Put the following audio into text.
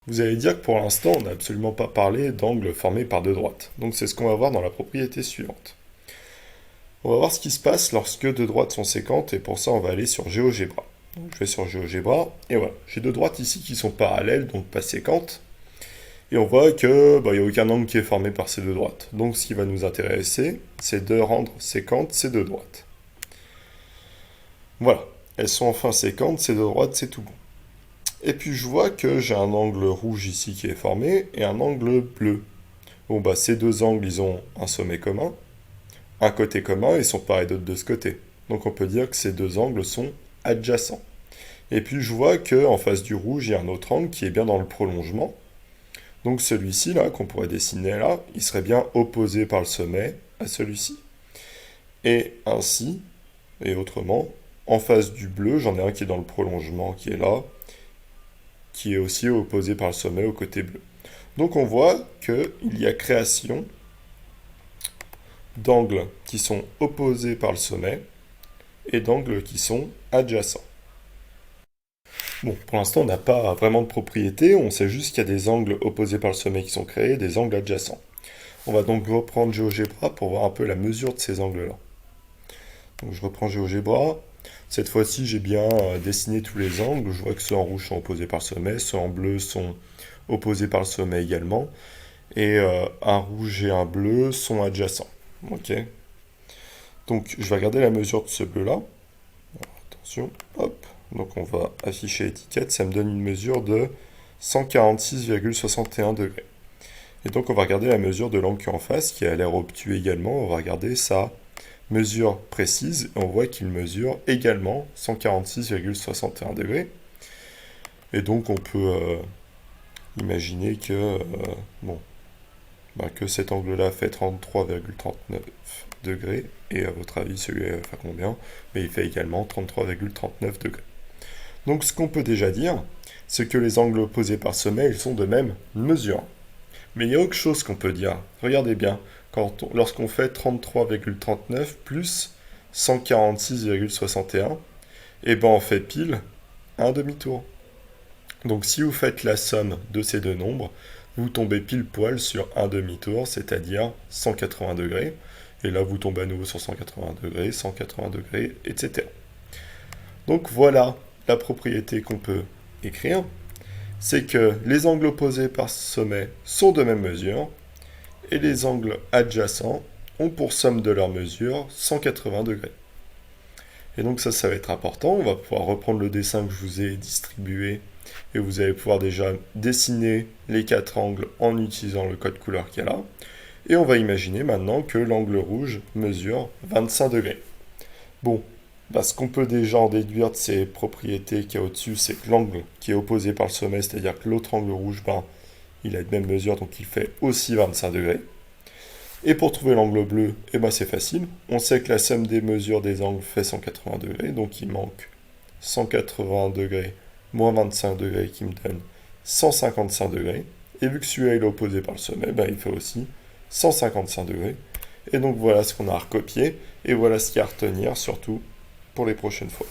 Vous allez dire que pour l'instant, on n'a absolument pas parlé d'angles formés par deux droites. Donc c'est ce qu'on va voir dans la propriété suivante. On va voir ce qui se passe lorsque deux droites sont séquentes, et pour ça on va aller sur GeoGebra. Donc je vais sur GeoGebra, et voilà. J'ai deux droites ici qui sont parallèles, donc pas séquentes. Et on voit que il n'y a aucun angle qui est formé par ces deux droites. Donc ce qui va nous intéresser, c'est de rendre séquentes ces deux droites. Voilà, elles sont enfin séquentes, ces deux droites, c'est tout bon. Et puis je vois que j'ai un angle rouge ici qui est formé, et un angle bleu. Bon ces deux angles, ils ont un sommet commun, un côté commun, et ils sont pareils d'autres de ce côté. Donc on peut dire que ces deux angles sont adjacents. Et puis je vois qu'en face du rouge, il y a un autre angle qui est bien dans le prolongement. Donc celui-ci, là, qu'on pourrait dessiner là, il serait bien opposé par le sommet à celui-ci. Et ainsi, et autrement, en face du bleu, j'en ai un qui est dans le prolongement, qui est là, qui est aussi opposé par le sommet au côté bleu. Donc on voit qu'il y a création d'angles qui sont opposés par le sommet et d'angles qui sont adjacents. Bon, pour l'instant, on n'a pas vraiment de propriété, on sait juste qu'il y a des angles opposés par le sommet qui sont créés et des angles adjacents. On va donc reprendre GeoGebra pour voir un peu la mesure de ces angles-là. Donc je reprends GeoGebra. Cette fois-ci, j'ai bien dessiné tous les angles. Je vois que ceux en rouge sont opposés par le sommet, ceux en bleu sont opposés par le sommet également. Et un rouge et un bleu sont adjacents. Ok. Donc je vais regarder la mesure de ce bleu-là. Attention, hop. Donc on va afficher l'étiquette, ça me donne une mesure de 146,61 degrés. Et donc on va regarder la mesure de l'angle qui est en face, qui a l'air obtus également. On va regarder sa mesure précise, et on voit qu'il mesure également 146,61 degrés. Et donc on peut imaginer que, que cet angle-là fait 33,39 degrés. Et à votre avis, celui-là va faire combien? Mais il fait également 33,39 degrés. Donc ce qu'on peut déjà dire, c'est que les angles opposés par sommet, ils sont de même mesure. Mais il y a autre chose qu'on peut dire. Regardez bien, lorsqu'on fait 33,39 plus 146,61, et ben on fait pile un demi-tour. Donc si vous faites la somme de ces deux nombres, vous tombez pile poil sur un demi-tour, c'est-à-dire 180 degrés. Et là, vous tombez à nouveau sur 180 degrés, 180 degrés, etc. Donc voilà la propriété qu'on peut écrire. C'est que les angles opposés par sommet sont de même mesure, et les angles adjacents ont pour somme de leur mesure 180 degrés. Et donc ça va être important. On va pouvoir reprendre le dessin que je vous ai distribué, et vous allez pouvoir déjà dessiner les quatre angles en utilisant le code couleur qu'il y a là. Et on va imaginer maintenant que l'angle rouge mesure 25 degrés. Bon, ce qu'on peut déjà en déduire de ces propriétés qu'il y a au-dessus, c'est que l'angle qui est opposé par le sommet, c'est-à-dire que l'autre angle rouge, il a de même mesure, donc il fait aussi 25 degrés. Et pour trouver l'angle bleu, c'est facile. On sait que la somme des mesures des angles fait 180 degrés, donc il manque 180 degrés moins 25 degrés qui me donne 155 degrés. Et vu que celui-là est opposé par le sommet, il fait aussi 155 degrés. Et donc voilà ce qu'on a à recopier, et voilà ce qu'il y a à retenir, surtout pour les prochaines fois.